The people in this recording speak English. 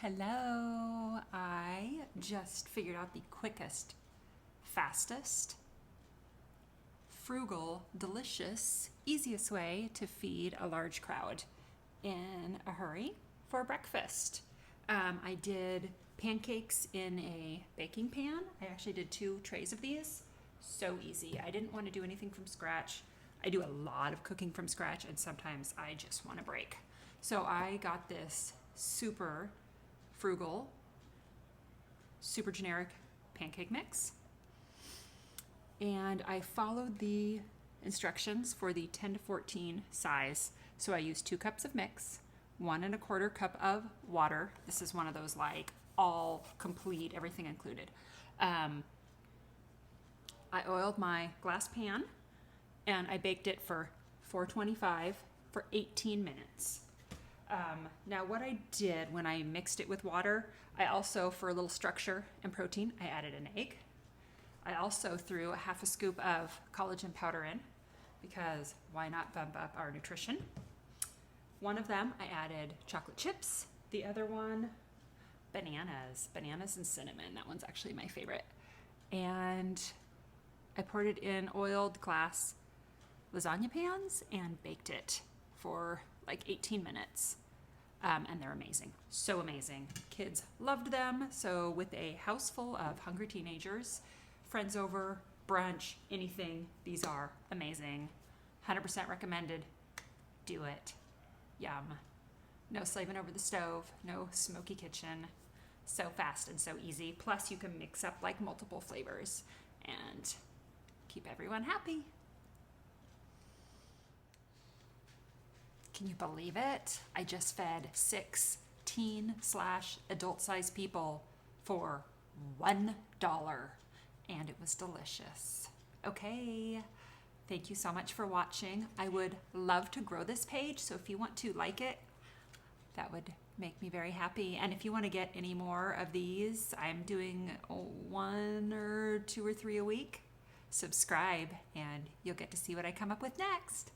Hello. I just figured out the quickest, fastest, frugal, delicious, easiest way to feed a large crowd in a hurry for breakfast. I did pancakes in a baking pan. I actually did 2 trays of these. So easy. I didn't want to do anything from scratch. I do a lot of cooking from scratch, and sometimes I just want to break. So I got this super frugal, super generic pancake mix. And I followed the instructions for the 10 to 14 size. So I used 2 cups of mix, 1 1/4 cup of water. This is one of those like all complete, everything included. I oiled my glass pan and I baked it for 425 for 18 minutes. Now what I did when I mixed it with water, I also, for a little structure and protein, I added an egg. I also threw a 1/2 scoop of collagen powder in because why not bump up our nutrition? One of them I added chocolate chips. The other one, bananas and cinnamon. That one's actually my favorite. And I poured it in oiled glass lasagna pans and baked it for like 18 minutes. And they're amazing. So amazing. Kids loved them. So with a house full of hungry teenagers, friends over, brunch, anything, these are amazing. 100% recommended. Do it. Yum. No slaving over the stove, no smoky kitchen. So fast and so easy. Plus you can mix up like multiple flavors and keep everyone happy. Can you believe it? I just fed 6 teen/adult-sized people for $1, and it was delicious. Okay, thank you so much for watching. I would love to grow this page, so if you want to like it, that would make me very happy. And if you want to get any more of these, I'm doing 1 or 2 or 3 a week. Subscribe, and you'll get to see what I come up with next.